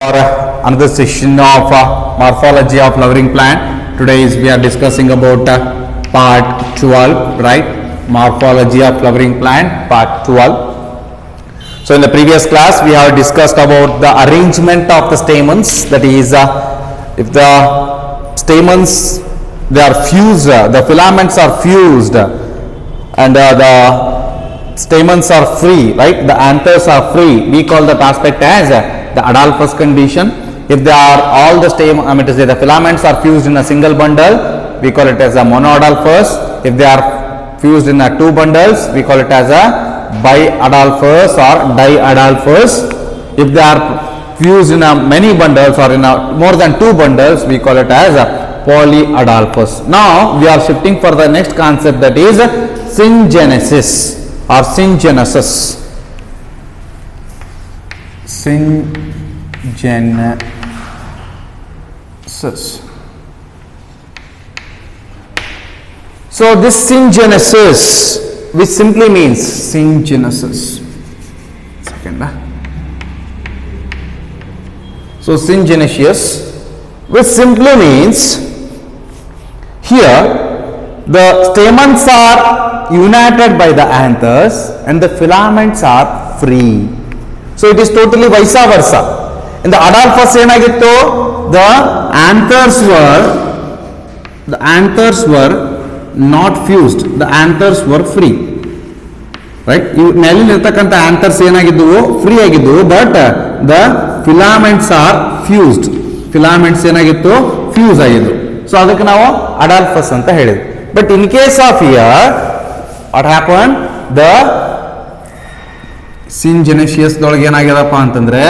For another session of morphology of flowering plant. Today we are discussing about part 12, right? Morphology of flowering plant, part 12. So in the previous class we have discussed about the arrangement of the stamens, that is if the stamens they are fused, the filaments are fused and the stamens are free, right? The anthers are free. We call that aspect as the Adolphus condition. If they are all the the filaments are fused in a single bundle, we call it as a monoadolphus. If they are fused in two bundles, we call it as a biadolphus or diadolphus. If they are fused in many bundles or in more than two bundles, we call it as a polyadolphus. Now we are shifting for the next concept, that is syngenesis or syngenesis. Syngenesis. So this syngenesis, which simply means syngenesis. So syngenesis, which simply means here the stamens are united by the anthers and the filaments are free. So it is totally vice versa. In the Adolphus ಏನಾಗಿತ್ತು, the anthers were not fused, the anthers were free, right? ಮೇಲಿರ್ತಕ್ಕಂಥ anthers ಏನಾಗಿದ್ದವು, free ಆಗಿದ್ದವು, but the filaments are fused. Filaments ಏನಾಗಿತ್ತು, fuse ಆಗಿದ್ದು. So ಅದಕ್ಕೆ ನಾವು Adolphus ಅಂತ ಹೇಳಿದ್ವಿ. But in case of here, what happened? The syngenesis ದೊಳಗೆ ಏನಾಗ್ಯದಪ್ಪ ಅಂತಂದ್ರೆ,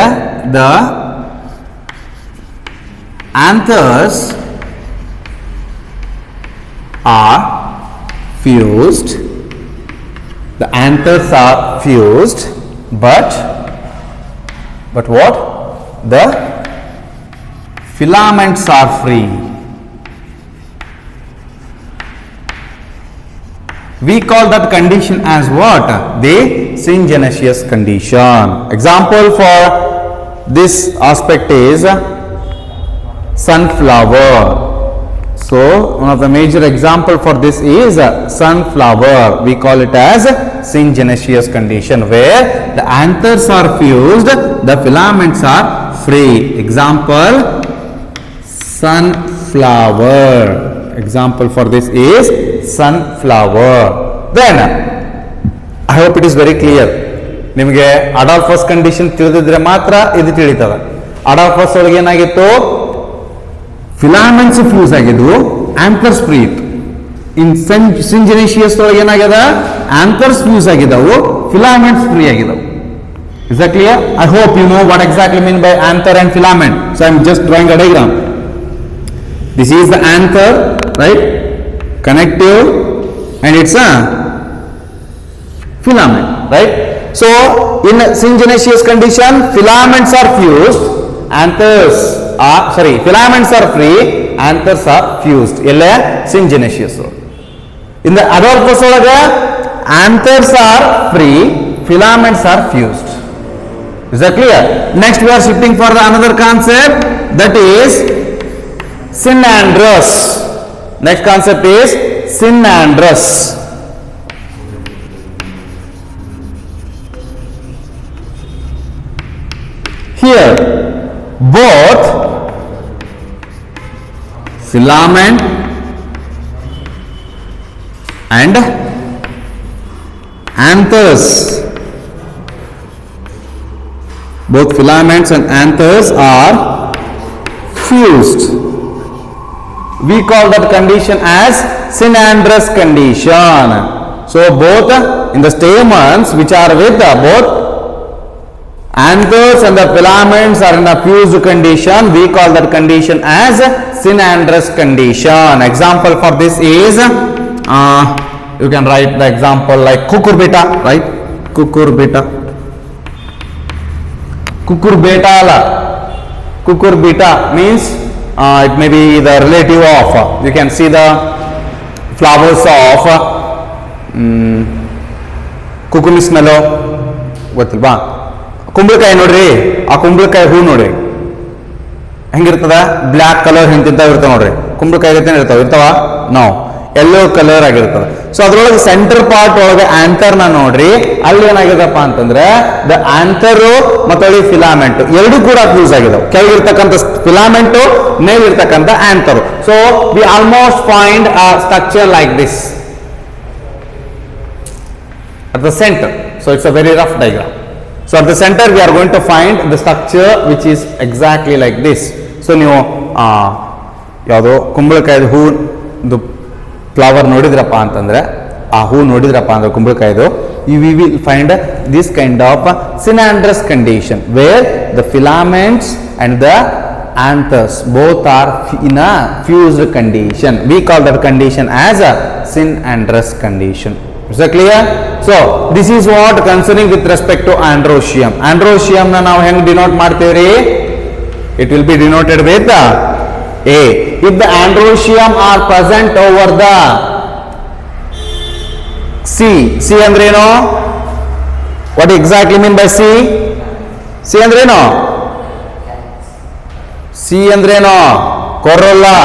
the anthers are fused. The anthers are fused, but what? The filaments are free. We call that condition as what? The syngenesis condition. Example for this aspect is sunflower. So one of the major example for this is sunflower. We call it as syngenesis condition, where the anthers are fused, the filaments are free. Example, sunflower. Example for this is sunflower. Then I hope it is very clear. ನಿಮಗೆ ಅಡಾಲ್ಫಸ್ condition ತಿಳಿದಿದ್ರೆ ಮಾತ್ರ ಇದು ತಿಳಿತದ. ಅಡಾಲ್ಫಸ್ ಒಳಗೆ ಏನಾಗಿತ್ತು, filaments fuse ಆಗಿದ್ವು, anthers free ಇತ್ತು. ಇನ್ ಸಿಂಜೆನೇಷಿಯಸ್ ಒಳಗೆ ಏನಾಗ್ಯದ, ಆಂಥರ್ಸ್ ಫ್ಯೂಸ್ ಆಗಿದ್ದವು, ಫಿಲಾಮೆಂಟ್ಸ್ ಫ್ರೀ ಆಗಿದ್ದವು. Is that clear? I hope you know what exactly mean by anther and filament. So I am just drawing a diagram. This is the anther, right? Connective, and it's a filament, right? So in syngenesis condition, filaments are fused, filaments are free, anthers are fused. Ella syngenesis. In the Adolphus anthers are free, filaments are fused. Is that clear? Next we are shifting for another concept, that is synandrous. Next concept is synandrous. Here both filament and anthers, both filaments and anthers are fused. We call that condition as synandrous condition. So both in the stamens which are with both anthers and the filaments are in a fused condition, we call that condition as synandrous condition. Example for this is you can write the example like cucurbita, right? Cucurbita means it may be the relative of, you can see the flowers of Cucumis melo ಗೊತ್ತಿಲ್ವಾ, ಕುಂಬಳಕಾಯಿ ನೋಡ್ರಿ, ಆ ಕುಂಬಳಕಾಯಿ ಹೂ ನೋಡ್ರಿ, ಹೆಂಗಿರ್ತದ black colour ಹಿಂತಿಂತಾವ್ ಇರ್ತಾವ ನೋಡ್ರಿ, ಕುಂಬಳಕಾಯಿ ಇರ್ತಾವ ನಾವು ಯೆಲ್ಲೋ ಕಲರ್ ಆಗಿರ್ತದೆ. ಸೊ ಅದ್ರೊಳಗೆ ಸೆಂಟರ್ ಪಾರ್ಟ್ ಒಳಗೆ ಆಂಥರ್ನ ನೋಡ್ರಿ, ಅಲ್ಲಿ ಏನಾಗಿದಪ್ಪ ಅಂತಂದ್ರೆ ದ ಆಂಥರು ಮತ್ತು ಫಿಲಾಮೆಂಟ್ ಎರಡು ಕೂಡ ಫ್ಯೂಸ್ ಆಗಿದಾವೆ. ಕೆಳಗಿರ್ತಕ್ಕಂಥ ಫಿಲಾಮೆಂಟು, ಮೇಲಿರ್ತಕ್ಕಂಥ anther. So we almost find a structure like this at the center. So it's a very rough diagram. So at the center we are going to find the structure which is exactly like this. So ನೀವು ಯಾವುದೋ ಕುಂಬಳಕಾಯಿದ ಹೂದು flower ನೋಡಿದ್ರಪ್ಪ ಅಂತಂದ್ರೆ, ಆ ಹೂ ನೋಡಿದ್ರಪ್ಪ ಅಂದ್ರೆ ಕುಂಬಳಕಾಯಿದು, we will find this kind of synandrous condition where the filaments and the anthers both are in a fused condition. We call that condition as a synandrous condition. Is that clear? So this is what concerning with respect to androecium. Androecium na ನಾವು ಹೆಂಗ್ denote ಮಾಡ್ತೇವ್ರಿ? It will be denoted with A. If the androecium are present over the C ಅಂದ್ರೆ ಏನು? What exactly mean by C? C ಅಂದ್ರೆ ಏನು? C ಅಂದ್ರೆ ಏನು? Corolla.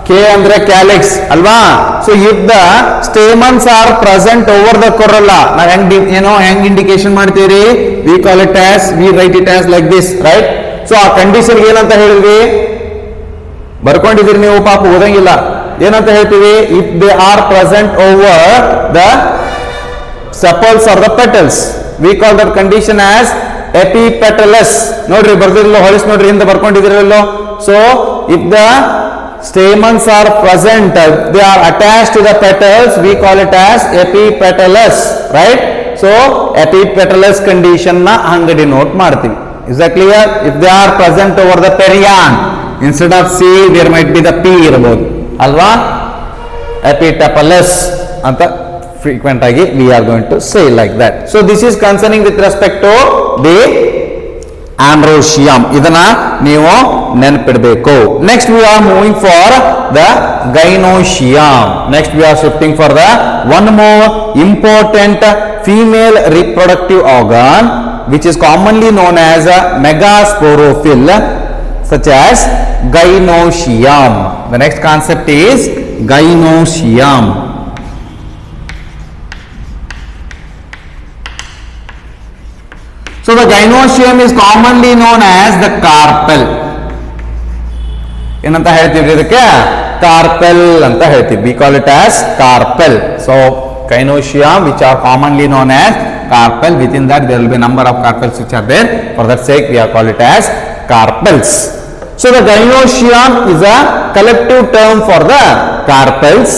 K ಅಂದ್ರೆ calyx ಅಲ್ವಾ? So if the stamens are present over the corolla, ನಾವು ಹೆಂಗ್ ಇಂಡಿಕೇಶನ್ ಮಾಡ್ತೀವಿ? We call it as, we write it as like this, right? So ಆ ಕಂಡೀಷನ್ ಏನಂತ ಹೇಳಿದ್ವಿ? ಬರ್ಕೊಂಡಿದ್ದೀರಿ ನೀವು, ಪಾಪ ಓದಂಗಿಲ್ಲ. ಏನಂತ ಹೇಳ್ತೀವಿ? If they are present over the sepals or the petals, we call that condition as epipetalous. ನೋಡ್ರಿ ಬರ್ದಿರಲ್ಲ, ಹೊಳಿಸ್ ನೋಡ್ರಿ, ಹಿಂದೆ ಬರ್ಕೊಂಡಿದ್ದೀರಲ್ಲೋ. So if the stamens are present, they are attached to the petals, we call it as epipetalous, right? So epipetalous condition na hang denote ಮಾಡ್ತೀವಿ. Is that clear? If they are present over the perianth, instead of C there might be the P ಇರಬಹುದು ಅಲ್ವಾ? Epitapalous ಅಂತ frequent ಆಗಿ we are going to say like that. So this is concerning with respect to the androecium. ಇದನ್ನ ನೀವು ನೆನಪಿಡಬೇಕು. Next we are moving for the gynoecium. Next we are shifting for the one more important female reproductive organ which is commonly known as a megasporophyll, such as gynoecium. The next concept is gynoecium. So the gynoecium is commonly known as the carpel. ಏನಂತ ಹೇಳ್ತೀವಿ ಇದಕ್ಕೆ? Carpel ಅಂತ ಹೇಳ್ತೀವಿ. We call it as carpel. So gynoecium which are commonly known as carpel, within that there will be number of carpels which are there. For that sake we are call it as carpels. So the gynoecium is a collective term for the carpels,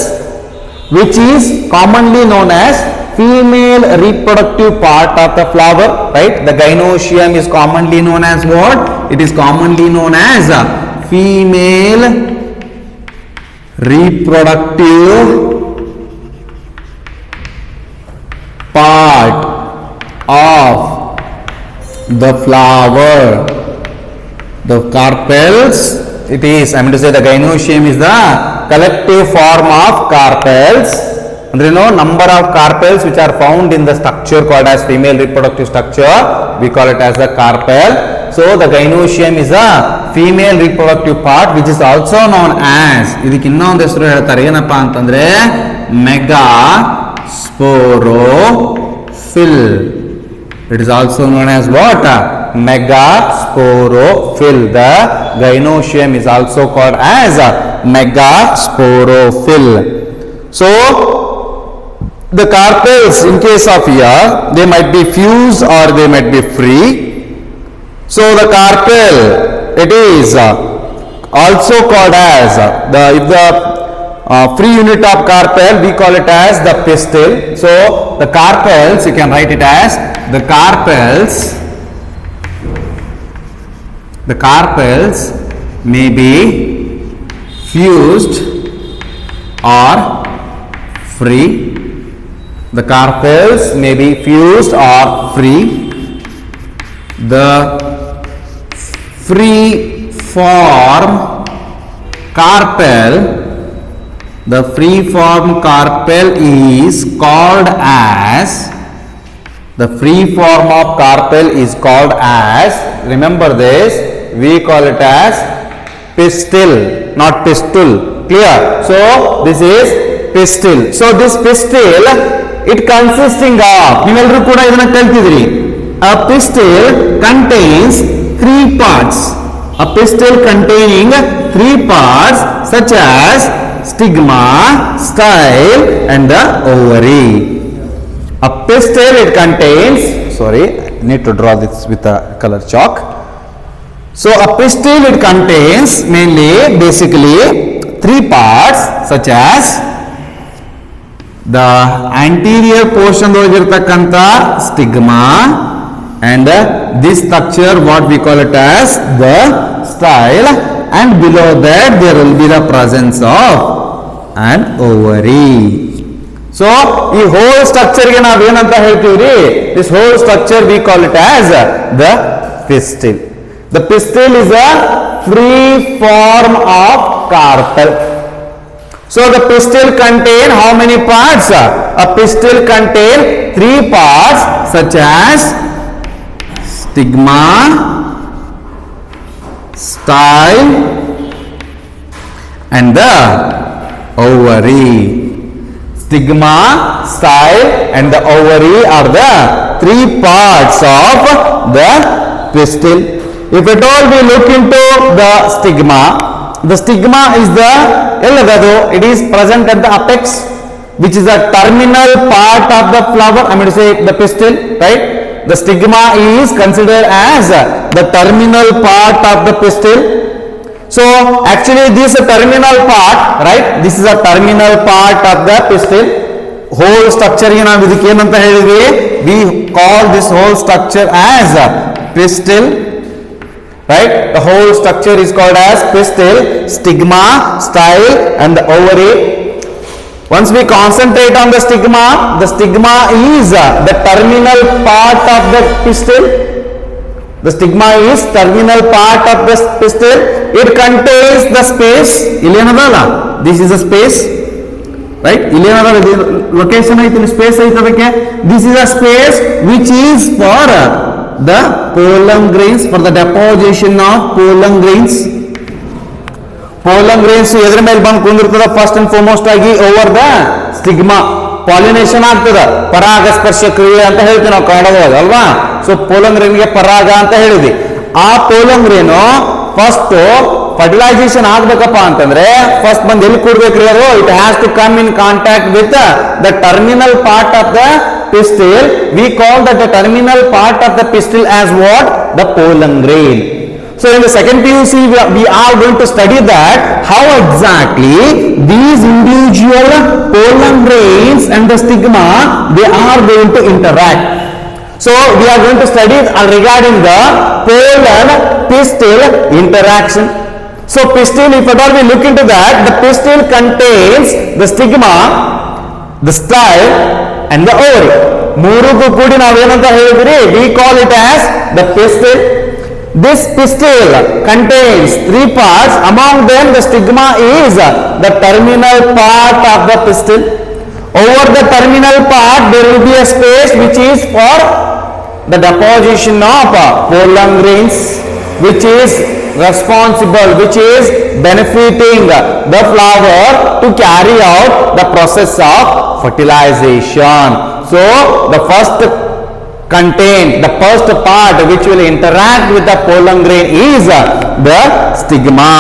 which is commonly known as female reproductive part of the flower, right? The gynoecium is commonly known as what? It is commonly known as a female reproductive part of the flower. The carpels, it is, I mean to say the gynoecium is the collective form of carpels. And you know, number of carpels which are found in the structure called as female reproductive structure, we call it as the carpel. So the gynoecium is a female reproductive part which is also known as, ಇದಕ್ಕೆ ಇನ್ನೊಂದು ಹೆಸರು ಹೇಳ್ತಾರೆ, ಏನಪ್ಪ ಅಂತಂದ್ರೆ megasporophyll. It is also known as what? Megasporophyll. The gynoecium is also called as a megasporophyll. So the carpels, in case of here, they might be fused or they might be free. So the carpel, it is also called as if the free unit of carpel, we call it as the pistil. So the carpels, you can write it as the carpels may be fused or free. The carpels may be fused or free. The free form carpel, the free form carpel is called as, the free form of carpel is called as, remember this, we call it as Pistil, not pistol. Clear? So this is pistil. So this pistil, it consisting of, ನೀವೆಲ್ಲರೂ ಕೂಡ ಇದನ್ನ ಕಲ್ತಿದ್ರಿ. A pistil contains three parts. A pistil containing three parts such as stigma, style and the ovary. A pistil, it contains, sorry, I need to draw this with a color chalk. So a pistil, it contains mainly basically three parts such as the anterior portion ಒಳಗಿರತಕ್ಕಂತ stigma and this structure what we call it as the style, and below that there will be the presence of an ovary. So ಈ whole structure ಗೆ ನಾವು ಏನಂತ ಹೇಳ್ತೀವಿ? This whole structure we call it as the pistil. The pistil is a free form of carpel. So the pistil contain how many parts? A pistil contain three parts such as stigma, style and the ovary. Stigma, style and the ovary are the three parts of the pistil. If at all we look into the stigma is the, it is present at the apex, which is the terminal part of the flower, I mean to say the pistil, right? The stigma is considered as the terminal part of the pistil. So actually this is a terminal part, right? This is a terminal part of the pistil. Whole structure ಗೆ ನಾವು ಇದಕ್ಕೆ ಏನಂತ ಹೇಳಿದ್ವಿ? We call this whole structure as pistil. Right? The whole structure is called as pistil, stigma, style and the ovary. Once we concentrate on the stigma is the terminal part of the pistil. The stigma is terminal part of the pistil. It contains the space. This is a space. Right? Location is space. This is a space which is for the pollen grains, for the deposition of pollen grains. Pollen grains ಎದ್ರ ಮೇಲೆ ಬಂದು ಕುಂದಿರ್ತದ first and foremost ಆಗಿ over the stigma. Pollination ಆಗ್ತದ, ಪರಾಗಸ್ಪರ್ಶ ಕ್ರಿಯೆ ಅಂತ ಹೇಳ್ತೀವಿ ನಾವು ಕನ್ನಡದೊಳಗೆ ಅಲ್ವಾ. ಸೊ ಪೋಲನ್ ಗ್ರೇನ್ಗೆ ಪರಾಗ ಅಂತ ಹೇಳಿದ್ವಿ. ಆ ಪೋಲನ್ ಗ್ರೇನು ಫಸ್ಟ್ ಫರ್ಟಿಲೈಸೇಷನ್ ಆಗ್ಬೇಕಪ್ಪ ಅಂತಂದ್ರೆ ಫಸ್ಟ್ ಬಂದು ಎಲ್ಲಿ ಕೂಡ್ಬೇಕ್ರಿ ಅದು? It has to come in contact with the terminal part of the pistil. We call that the terminal part of the pistil as what? The pollen grain. So in the second PUC we are going to study that how exactly these individual pollen grains and the stigma they are going to interact. So we are going to study regarding the pollen pistil interaction. So pistil, if at all we look into that, the pistil contains the stigma, the style and the ovary. ಮೂರುಗೂ ಕೂಡಿ ನಾವೇನಂತ ಹೇಳಿದ್ರಿ? We call it as the pistil. This pistil contains three parts. Among them the stigma is the terminal part of the pistil. Over the terminal part there will be a space which is for the deposition of pollen grains, which is responsible, which is benefiting the flower to carry out the process of fertilization. So the first part which will interact with the pollen grain is the stigma,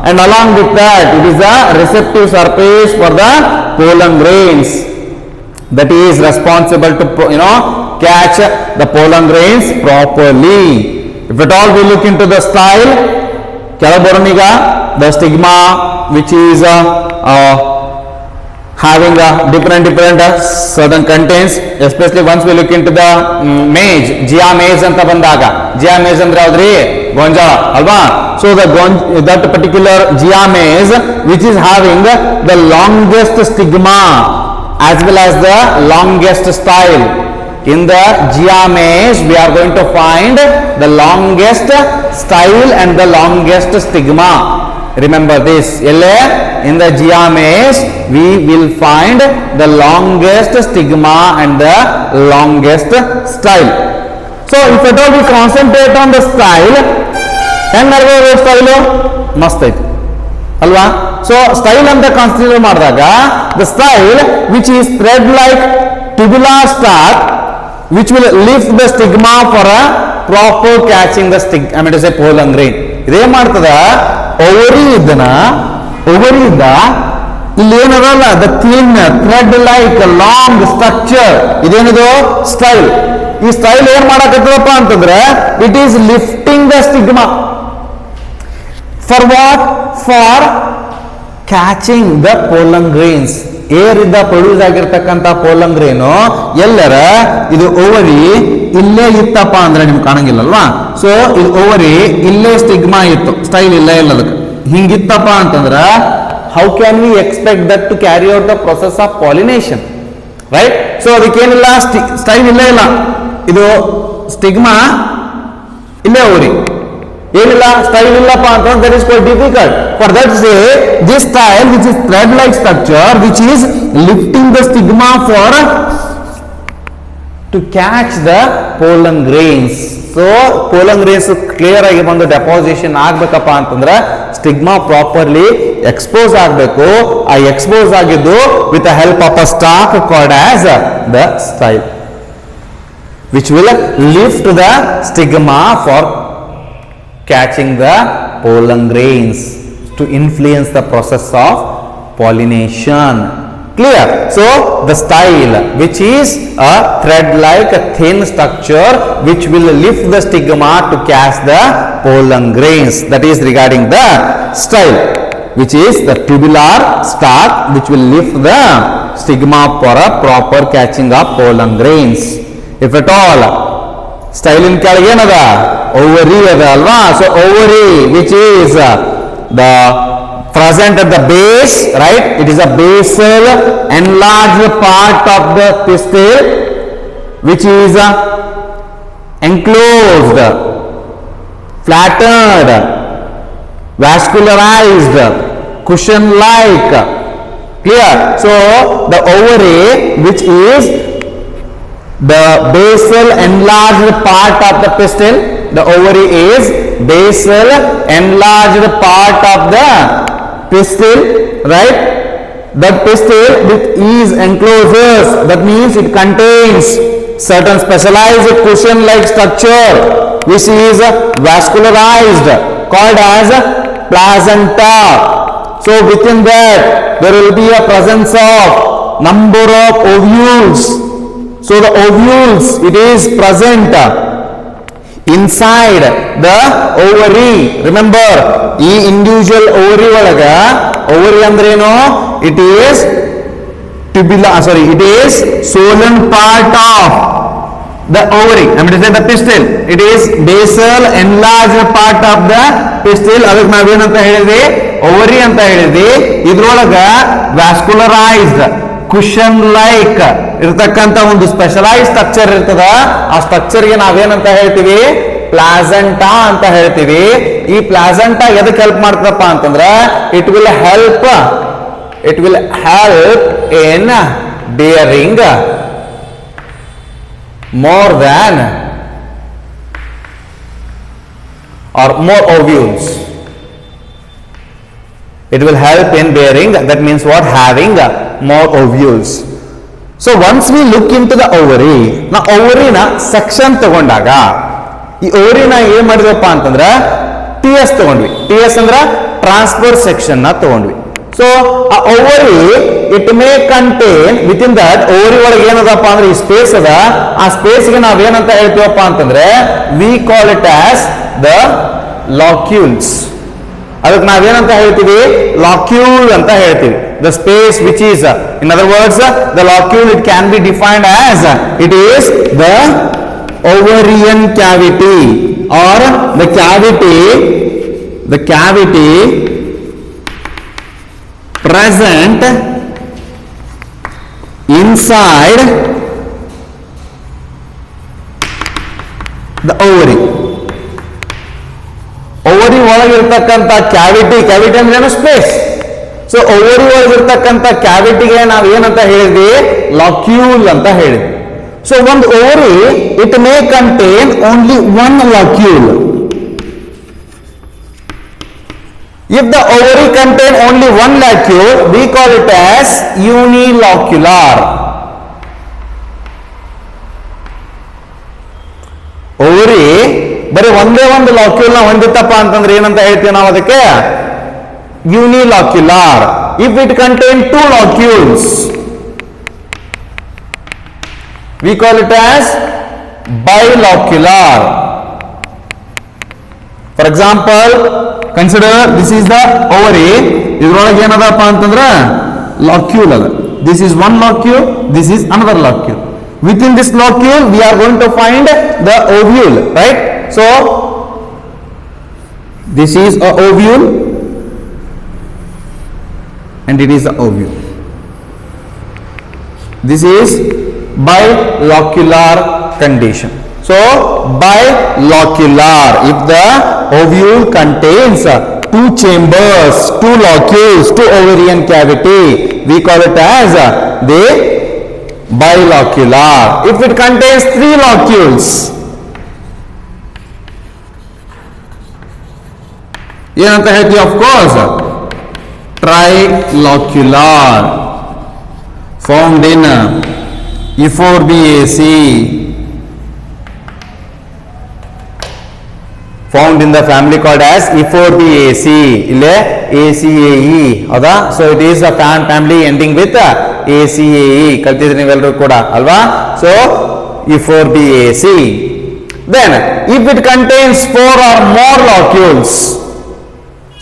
and along with that it is a receptive surface for the pollen grains that is responsible to catch the pollen grains properly. If at all we look into the style, the stigma which is having different certain contents, especially once we look into the maize, Gia maize anta bandaga, Gia maize andre yaudri? Gonjala alva. So that particular Gia maize which is having the longest stigma as well as the longest style. In the Gia maize we are going to find the longest style and the longest stigma. Remember this. In the Gia maize we will find the longest stigma and the longest style. So if at all we concentrate on the style, ಹೆಂಗ್ ನಡೆದ style ಮಸ್ತ್ ಐತಿ ಅಲ್ವಾ. So style ಅಂತ consider ಮಾಡಿದಾಗ the style which is thread like tubular stalk which will lift the stigma for a proper catching the stig I mean to say pollen grain. ಇದೇ ಮಾಡ್ತದ ovary ಇದ್ದನ ಓವರಿಯಿಂದ ಇಲ್ಲಿ ಏನದಲ್ಲ the thin thread like long structure ಇದೇನಿದು style. ಈ style ಏನ್ ಮಾಡಕತ್ತದಪ್ಪ ಅಂತಂದ್ರೆ it is lifting the stigma for what for catching the pollen grains. ಏರಿಂದ ಪ್ರೊಡ್ಯೂಸ್ ಆಗಿರ್ತಕ್ಕಂಥ ಪೋಲನ್ ಗ್ರೇನು ಎಲ್ಲರ ಇದು ಓವರಿ ಇಲ್ಲೇ ಇತ್ತಪ್ಪ ಅಂದ್ರೆ ನಿಮ್ಗೆ ಕಾಣಂಗಿಲ್ಲಲ್ವಾ. ಸೊ ಇದು ಓವರಿ ಇಲ್ಲೇ ಸ್ಟಿಗ್ಮಾ ಇತ್ತು, ಸ್ಟೈಲ್ ಇಲ್ಲೇ ಇಲ್ಲ ಅದಕ್ಕೆ ಹಿಂಗಿತ್ತಪ್ಪ ಅಂತಂದ್ರ how can we expect that to carry out the process of pollination, right. So ಅದಕ್ಕೇನಿಲ್ಲ, ಸ್ಟೈಲ್ ಇಲ್ಲೇ ಇಲ್ಲ, ಇದು ಸ್ಟಿಗ್ಮಾ ಇಲ್ಲೇ ಓವರಿ ಏನಿಲ್ಲ, ಸ್ಟೈಲ್ ಇಲ್ಲಪ್ಪ ಅಂತಂದ್ರೆ that is quite difficult. For that say this style which is thread like structure which is lifting the stigma for to catch the pollen grains. So pollen grains clear ಆಗಿ ಬಂದು deposition ಆಗ್ಬೇಕಪ್ಪ ಅಂತಂದ್ರೆ stigma properly expose ಆಗಬೇಕು. ಆ expose ಆಗಿದ್ದು with the help of a stock called as the style which will lift the stigma for catching the pollen grains to influence the process of pollination. Clear? So the style which is a thread like a thin structure which will lift the stigma to catch the pollen grains, that is regarding the style, which is the tubular stalk which will lift the stigma for a proper catching of pollen grains. If at all ಸ್ಟೈಲಿನ ಕೆಳಗೆ ಏನದ ovary ಅದ ಅಲ್ವಾ. So ovary which is the present at the base, right. It is a basal enlarged part of the pistil which is enclosed, flattened, vascularized, cushion like. Clear? So the ovary which is the basal enlarged part of the pistil, the ovary is basal enlarged part of the pistil, right. That pistil with ease encloses, that means it contains certain specialized cushion like structure which is vascularized called as placenta. So within that there will be a presence of number of ovules. So the ovules, it is present inside the ovary. Remember, ಈ individual ovary ಒಳಗ ovary ಅಂದ್ರೆ ಏನು? It is it is swollen part of the ovary. I mean to say the pistil. It is basal enlarged part of the pistil. ಅದಕ್ಕೆ ನಾವೇನಂತ ಹೇಳಿದ್ವಿ? ovary ಅಂತ ಹೇಳಿದ್ವಿ. ಇದ್ರೊಳಗ vascularized ಕುಷನ್ ಲೈಕ್ ಇರತಕ್ಕಂತ ಒಂದು ಸ್ಪೆಷಲೈಸ್ ಸ್ಟ್ರಕ್ಚರ್ ಇರ್ತದ. ಆ ಸ್ಟ್ರಕ್ಚರ್ಗೆ ನಾವೇನಂತ ಹೇಳ್ತೀವಿ? ಪ್ಲಾಸೆಂಟಾ ಅಂತ ಹೇಳ್ತೀವಿ. ಈ ಪ್ಲಾಸೆಂಟಾ ಎದಕ್ಕೆ ಹೆಲ್ಪ್ ಮಾಡ್ತದಪ್ಪ ಅಂತಂದ್ರೆ it will help in bearing more than or more ovules. It will help in bearing, that means what? Having more ovules. So once we look into the ovary, now ovary na section ತಗೊಂಡಾಗ ಈ ovary ನ ಏನು ಮಾಡಿದ್ವಪ್ಪ ಅಂತಂದ್ರೆ TS ತಗೊಂಡ್ವಿ. TS ಅಂದ್ರೆ transfer section ನ ತಗೊಂಡ್ವಿ. So ಆ ovary it may contain within that ovary ಒಳಗೆ ಏನದಪ್ಪ ಅಂದ್ರೆ ಈ ಸ್ಪೇಸ್ ಅದ. ಆ ಸ್ಪೇಸ್ ಗೆ ನಾವ್ ಏನಂತ ಹೇಳ್ತೀವಪ್ಪ ಅಂತಂದ್ರೆ we call it as the locules. ಅದಕ್ಕೆ ನಾವೇನಂತ ಹೇಳ್ತೀವಿ? locule ಅಂತ ಹೇಳ್ತೀವಿ. The space which is, in other words, the locule, it can be defined as it is the ovarian cavity or the cavity present inside the ovary. Ovary ಒಳಗಿರ್ತಕ್ಕಂಥ cavity ಅಂದ್ರೆ ಏನು? Space. So ovary ಒಳಗಿರ್ತಕ್ಕಂಥ ಕ್ಯಾವಿಟಿಗೆ ನಾವು ಏನಂತ ಹೇಳಿದ್ವಿ? Locule ಅಂತ ಹೇಳಿದ್ವಿ. ಸೊ ಒಂದು ovary it may contain only one locule. If the ovary contain only one locule, we call it as unilocular. Ovary ಬರೀ ಒಂದೇ ಒಂದು ಲಾಕ್ಯೂಲ್ ನ ಹೊಂದಿತ್ತಪ್ಪ ಅಂತಂದ್ರೆ ಏನಂತ ಹೇಳ್ತೀವಿ ನಾವು ಅದಕ್ಕೆ? Unilocular. If it contain two locules, we call it as bilocular. For example, consider this is the ovary. ಇದರೊಳಗೆ ಏನದಪ್ಪ ಅಂತಂದ್ರೆ locule ಅದ. This is one locule, this is another locule. Within this locule we are going to find the ovule, right? So this is a ovule and it is the ovule. This is bilocular condition. So bilocular, if the ovule contains two chambers, two locules, two ovarian cavity, we call it as the bilocular. If it contains three locules, ಏನಂತ ಹೇಳ್ತೀವಿ? of course trilocular, found in Euphorbiaceae, found in the family called as Euphorbiaceae. ಇಲ್ಲೇ ACAE ಹೌದಾ? So it is a family ending with ACAE. ಕಲ್ತಿದ್ರಿ ನೀವೆಲ್ಲರೂ ಕೂಡ ಅಲ್ವಾ? So Euphorbiaceae. Then if it contains four or more locules,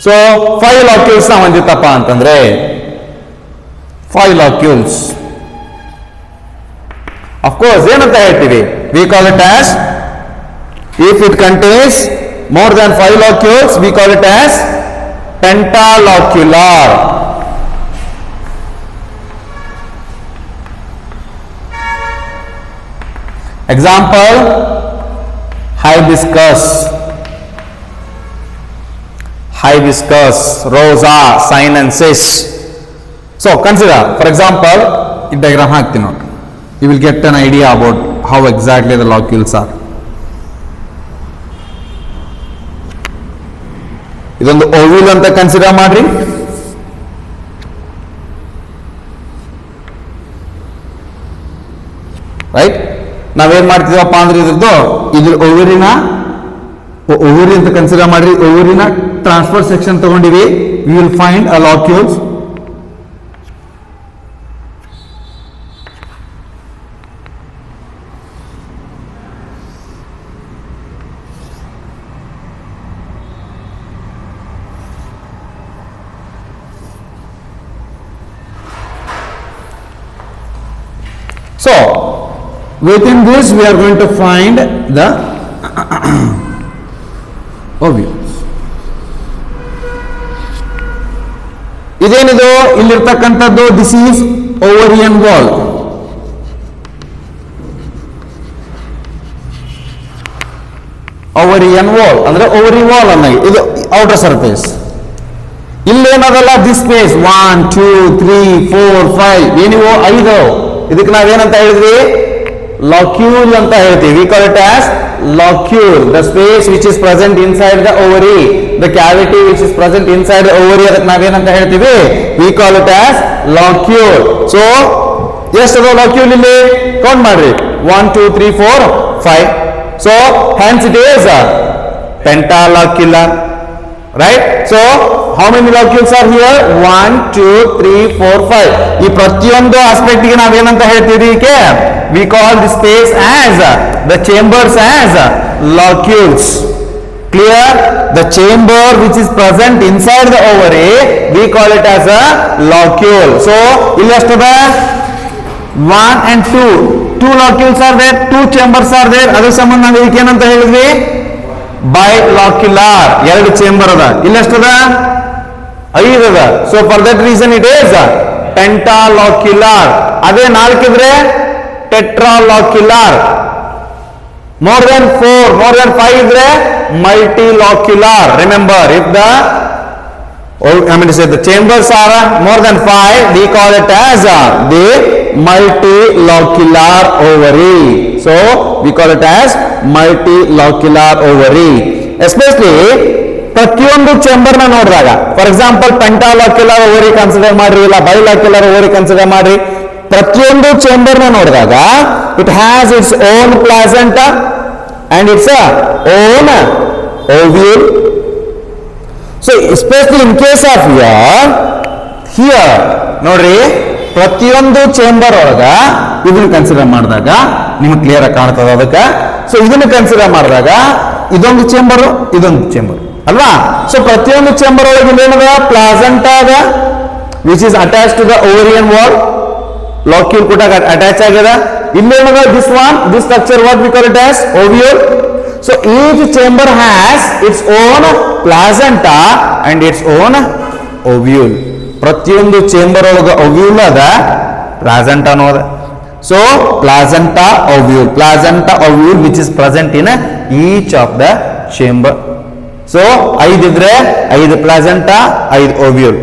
so 5 locules ನ ಹೊಂದಿತ್ತಪ್ಪ ಅಂತಂದ್ರೆ 5 locules, of course ಏನಂತ ಹೇಳ್ತೀವಿ? we call it as, if it contains more than 5 locules, we call it as pentalocular. Example, hibiscus, rosa sinensis. So consider, for example, ಈ diagram ಹಾಕ್ತೀನಿ ನೋಡಿ. You will get an idea about how exactly the locules are. ಇದೊಂದು ovule ಅಂತ consider ಮಾಡ್ರಿ. Right, ನಾವೇನ್ ಮಾಡ್ತೀವಪ್ಪ ಅಂದ್ರೆ ಇದ್ರ ಓವರಿ ಅಂತ ಕನ್ಸಿಡರ್ ಮಾಡ್ರಿ. ಓವರಿನ ಟ್ರಾನ್ಸ್ಫರ್ ಸೆಕ್ಷನ್ ತಗೊಂಡಿವಿ. We will find a locules. So within this we are going to find the ovules. ಇದೇನಿದು ಇಲ್ಲಿರ್ತಕ್ಕಂಥದ್ದು? This is ovarian wall. Ovarian wall ಅಂದ್ರೆ ಓವರಿ ವಾಲ್ ಅನ್ನ, ಇದು ಔಟರ್ ಸರ್ಫೇಸ್. ಇಲ್ಲೇನದಲ್ಲ, ದಿಸ್ ಸ್ಪೇಸ್ 1 2 3 4 5 ಏನಿವೋ 5. ಇದಕ್ಕೆ ನಾವೇನಂತ ಹೇಳಿದ್ವಿ? locule ಅಂತ ಹೇಳ್ತೀವಿ. we call it as locule, the space which is present inside the ovary, the cavity which is present inside the ovary, ಅದಕ್ಕೆ ನಾವೇನಂತ ಹೇಳ್ತೀವಿ? we call it as locule. So ಎಷ್ಟದ locule ಇಲ್ಲಿ? ಕೌಂಟ್ ಮಾಡ್ರಿ. 1 2 3 4 5. so hence it is pentalocular, right? So how many locules are here? 1 2 3 4 5. ಈ ಪ್ರತಿಯೊಂದು aspect ಗೆ ನಾವೇನಂತ ಹೇಳ್ತೀವಿ? we call the space as the chambers as locules. Clear? The chamber which is present inside the ovary, we call it as a locule. So ಇಲ್ಲಿ ಎಷ್ಟದ? 1 and 2. 2 locules are there, 2 chambers are there. ಅದರ ಸಂಬಂಧ ನಾವು ಇದಕ್ಕೆ ಏನಂತ ಹೇಳಿದ್ವಿ? bilocular. 2 chamber ಅದ. ಇಲ್ಲಿ ಎಷ್ಟದ? 5 ಅದ. So for that reason it is pentalocular. ಅದೇ 4 ಇದ್ರೆ tetralocular. more than 4, more than 5 ಇದ್ರೆ multilocular. remember, if the chambers are more than 5, we call it as the multilocular ovary. So we call it as multilocular ovary. Especially ಪ್ರತಿಯೊಂದು chamber ನ ನೋಡಿದಾಗ, for example ಪೆಂಟಾಲಾಕ್ಯುಲರ್ ovary consider ಮಾಡ್ರಿ, ಇಲ್ಲ ಬೈಲಾಕ್ಯುಲರ್ ovary consider ಮಾಡ್ರಿ, ಪ್ರತಿಯೊಂದು chamber ನ ನೋಡಿದಾಗ it has its own placenta and its own ovule. So especially in case of here ನೋಡ್ರಿ, ಪ್ರತಿಯೊಂದು ಚೇಂಬರ್ ಒಳಗ ಇದನ್ನ ಕನ್ಸಿಡರ್ ಮಾಡಿದಾಗ ನಿಮ್ಗೆ ಕ್ಲಿಯರ್ ಆಗಿ ಕಾಣ್ತದ ಅದಕ್ಕೆ. ಸೊ ಇದನ್ನ ಕನ್ಸಿಡರ್ ಮಾಡಿದಾಗ ಇದೊಂದು ಚೇಂಬರ್, ಇದೊಂದು ಚೇಂಬರ್ ಅಲ್ವಾ. ಸೊ ಪ್ರತಿಯೊಂದು ಚೇಂಬರ್ ಒಳಗೆ ಏನದ ಪ್ಲಾಸೆಂಟಾ ಅದ which is attach to the ovarian wall, locule ಕೂಡ ಅಟ್ಯಾಚ್ ಆಗ್ಯದ. ಇಲ್ಲೇನದ this structure what we call it as ovule. So each chamber has its own placenta and its own ovule. ಪ್ರತಿಯೊಂದು chamber ಒಳಗ ovule ಅದ, ಪ್ಲಾಸೆಂಟಾನು ಅದ. So placenta ovule which is present in each of the chamber. So 5 ಇದ್ರೆ 5 placenta 5 ovule.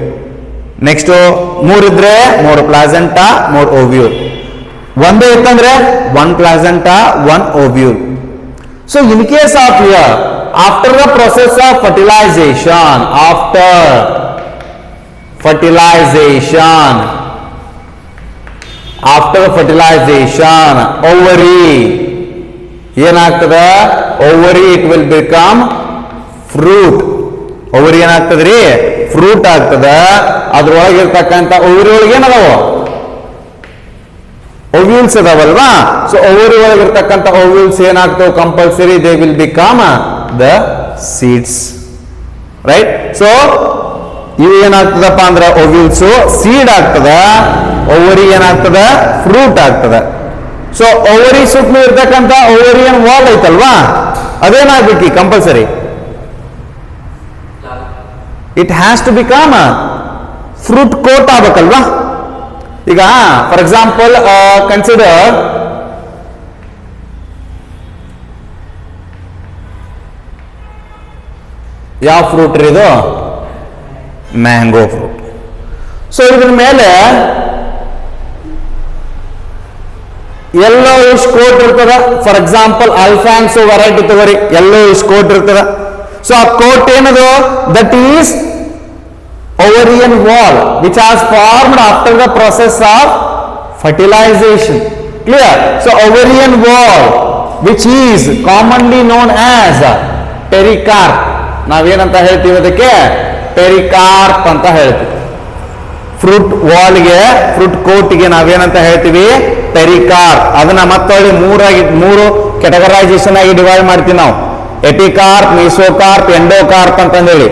Next 3 ಇದ್ರೆ 3 placenta 3 ovule. ಒಂದೇ ಇತ್ತಂದ್ರೆ 1 placenta 1 ovule. So in case of here after the process of fertilisation, after fertilisation ovary ಏನಾಗ್ತದ, ovary it will become fruit. Ovary ಏನಾಗ್ತದ್ರಿ, fruit ಆಗ್ತದ. ಅದ್ರೊಳಗಿರ್ತಕ್ಕಂಥ ovary ಒಳಗೆ ಏನದಾವ, ಓವ್ಯೂಲ್ಸ್ ಅದಾವಲ್ವಾ. ಸೊ ಓವರಿ ಒಳಗಿರ್ತಕ್ಕಂಥ ಓವ್ಯೂಲ್ಸ್ ಏನಾಗ್ತವೆ, compulsory they will become the seeds, right. So ಇವು ಏನಾಗ್ತದಪ್ಪ ಅಂದ್ರೆ ಓವ್ಯೂಲ್ಸ್ ಸೀಡ್ ಆಗ್ತದ, ಓವರಿ ಏನಾಗ್ತದ ಫ್ರೂಟ್ ಆಗ್ತದ. ಸೊ ಓವರಿ ಸುತ್ತಲೂ ಇರ್ತಕ್ಕಂಥ ಓವರಿಯನ್ ವಾಲ್ ಐತಲ್ವಾ, ಅದೇನಾಗ್ಬೇಕು compulsory, it has to become fruit coat ಆಗ್ಬೇಕಲ್ವಾ. ಈಗ ಫಾರ್ ಎಕ್ಸಾಂಪಲ್ ಕನ್ಸಿಡರ್ ಯಾವ ಫ್ರೂಟ್ ರೀ ಇದು, ಮ್ಯಾಂಗೋ ಫ್ರೂಟ್. ಸೊ ಇದ್ರ ಮೇಲೆ ಎಲ್ಲೋ ಇಶ್ ಕೋಟ್ ಇರ್ತದ. ಫಾರ್ ಎಕ್ಸಾಂಪಲ್ ಅಲ್ಫಾನ್ಸೋ ವೆರೈಟಿ ತಗೋರಿ, ಎಲ್ಲೋ ಇಶ್ ಕೋಟ್ ಇರ್ತದ. ಸೊ ಆ ಕೋಟ್ ಏನದು, that is ovarian wall which has formed after the process of fertilization. Clear? So ovarian wall which is commonly known as pericarp. ನಾವೇನಂತ ಹೇಳ್ತೀವಿ ಅದಕ್ಕೆ, pericarp ಅಂತ ಹೇಳ್ತೀವಿ. Fruit ವಾಲ್ಗೆ, fruit ಕೋಟ್ಗೆ ನಾವೇನಂತ ಹೇಳ್ತೀವಿ, ಪೆರಿಕಾರ್ಪ್. ಅದನ್ನ ಮತ್ತೊಳ್ಳಿ ಮೂರು ಕೆಟಗರೈಸೇಷನ್ ಆಗಿ ಡಿವೈಡ್ ಮಾಡ್ತೀವಿ ನಾವು, ಎಪಿಕಾರ್ಪ್, ಮೀಸೋಕಾರ್ಪ್, ಎಂಡೋಕಾರ್ಪ್ ಅಂತಂದೇಳಿ.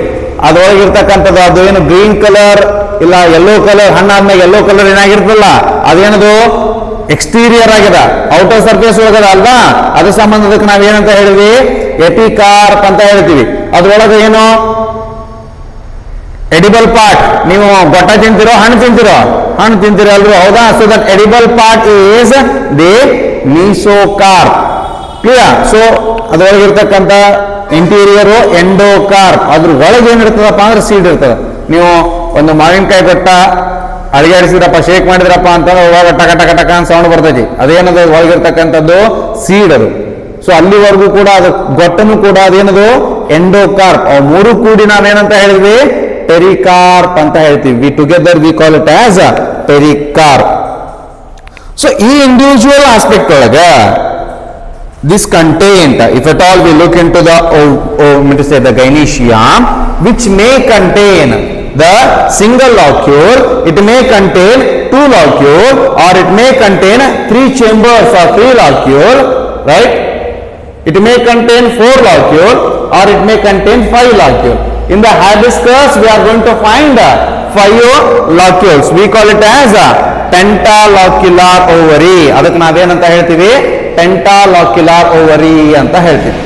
ಅದ್ರೊಳಗಿರ್ತಕ್ಕಂಥದ್ದು ಅದು ಏನು ಗ್ರೀನ್ ಕಲರ್ ಇಲ್ಲ ಯೆಲ್ಲೋ ಕಲರ್, ಹಣ್ಣಾದ್ಮೇಲೆ ಯೆಲ್ಲೋ ಕಲರ್ ಏನಾಗಿರ್ತಲ್ಲ ಅದೇನದು ಎಕ್ಸ್ಟೀರಿಯರ್ ಆಗಿದೆ, ಔಟರ್ ಸರ್ಫೇಸ್ ಒಳಗದ ಅಲ್ವಾ. ಅದ್ರ ಸಂಬಂಧದಕ್ಕೆ ನಾವೇನಂತ ಹೇಳಿದ್ವಿ, ಎಪಿಕಾರ್ಪ್ ಅಂತ ಹೇಳ್ತೀವಿ. ಅದ್ರೊಳಗೆ ಏನು ಎಡಿಬಲ್ ಪಾರ್ಟ್, ನೀವು ಗೊಟ್ಟ ತಿಂತಿರೋ ಹಣ್ಣು ತಿಂತಿರೋ, ಹಣ್ಣು ತಿಂತಿರೋ ಅಲ್ವ, ಹೌದಾ. So that edible part is the mesocarp. Clear? So ಅದ್ರೊಳಗಿರ್ತಕ್ಕಂಥ ಇಂಟೀರಿಯರು ಎಂಡೋಕಾರ್ಪ್. ಅದ್ರ ಒಳಗೆ ಏನಿರ್ತದಪ್ಪ ಅಂದ್ರೆ ಸೀಡ್ ಇರ್ತದೆ. ನೀವು ಒಂದು ಮಾವಿನಕಾಯಿ ಗೊಟ್ಟ ಅಡಿಗಾಡಿಸಿದ್ರಪ್ಪ, ಶೇಕ್ ಮಾಡಿದ್ರಪ್ಪ ಅಂತಂದ್ರೆ ಒಳಗೆ ಟಕ ಟಕ ಟಕ ಅಂತ ಸೌಂಡ್ ಬರ್ತೈತಿ, ಅದೇನದು ಒಳಗಿರ್ತಕ್ಕಂಥದ್ದು ಸೀಡ್ ಅದು. ಸೊ ಅಲ್ಲಿವರೆಗೂ ಕೂಡ ಅದು ಗೊಟ್ಟನು ಕೂಡ ಅದೇನದು ಎಂಡೋಕಾರ್ಪ್. ಅವು ಮೂರು ಕೂಡಿ ನಾವೇನಂತ ಹೇಳಿದ್ವಿ, ಪೆರಿಕಾರ್ಪ್ ಅಂತ ಹೇಳ್ತೀವಿ. We together we call it as pericarp. So ಈ ಇಂಡಿವಿಜುವಲ್ ಆಸ್ಪೆಕ್ಟ್ ಒಳಗೆ this contained, if at all we look into the the gynoecium, which may contain the single locule, it may contain 2 locule, or it may contain 3 chambers of 3 locule, right? It may contain 4 locule, or it may contain 5 locule. In the hibiscus we are going to find 5 locules. We call it as pentalocular ovary. ಅದಕ್ಕೆ ನಾವೇನಂತ ಹೇಳ್ತೀವಿ, pentalocular ovary ಅಂತ ಹೇಳ್ತೀವಿ.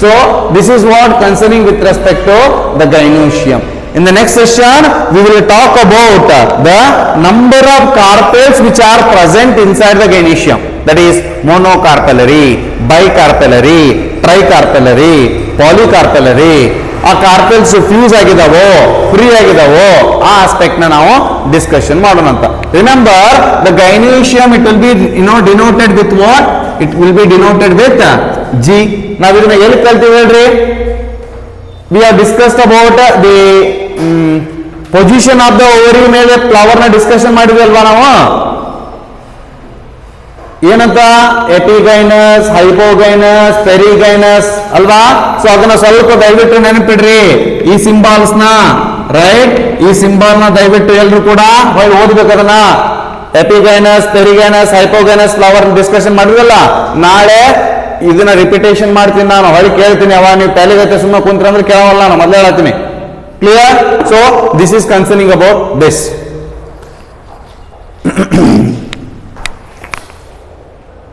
So this is what concerning with respect to the gynoecium. In the next session we will talk about the number of carpels which are present inside the gynoecium. That is monocarpellary, bicarpellary, tricarpellary, polycarpellary. ಆ carpels fuse ಆಗಿದಾವೋ free ಆಗಿದಾವೋ ಆ aspect ನ ನಾವು discussion ಮಾಡೋಣ ಅಂತ. Remember the gynoecium it will be denoted with what, it will be denoted with G. ನಾವ್ ಇದನ್ನ ಎಲ್ಲಿ ಕಲ್ತೀವಿ ಹೇಳ್ರಿ, we have discussed about the position of the ovary ಮೇಲೆ ಫ್ಲವರ್ ನ ಡಿಸ್ಕಷನ್ ಮಾಡಿದ್ವಲ್ವಾ ನಾವು ಏನಂತ ಎಪಿಗೈನಸ್ ಹೈಪೋಗೈನಸ್ ಪೆರಿಗೈನಸ್ ಅಲ್ವಾ ಸೊ ಅದನ್ನ ಸ್ವಲ್ಪ ದಯವಿಟ್ಟು ನೆನಪಿಡ್ರಿ ಈ ಸಿಂಬಾಲ್ಸ್ ನ ರೈಟ್ ಈ ಸಿಂಬಾಲ್ ನ ದಯವಿಟ್ಟು ಎಲ್ರು ಕೂಡ ಹೊಳ್ಳಿ ಓದ್ಬೇಕು ಅದನ್ನ ಎಪಿಗೈನಸ್ ಪೆರಿಗೈನಸ್ ಹೈಪೋಗೈನಸ್ ಫ್ಲವರ್ ಡಿಸ್ಕಷನ್ ಮಾಡಿದ್ವಲ್ಲ ನಾಳೆ ಇದನ್ನ ರಿಪಿಟೇಷನ್ ಮಾಡ್ತೀನಿ ನಾನು ಹೊಳ್ಳಿ ಕೇಳ್ತೀನಿ ಅವ ನೀವು ತಲೆಗತ್ತೆ ಸುಮ್ಮನೆ ಕುಂತ್ರ ಅಂದ್ರೆ ಕೇಳವಲ್ಲ ನಾನು ಮೊದಲೇ ಹೇಳ್ತೀನಿ clear so this is concerning about this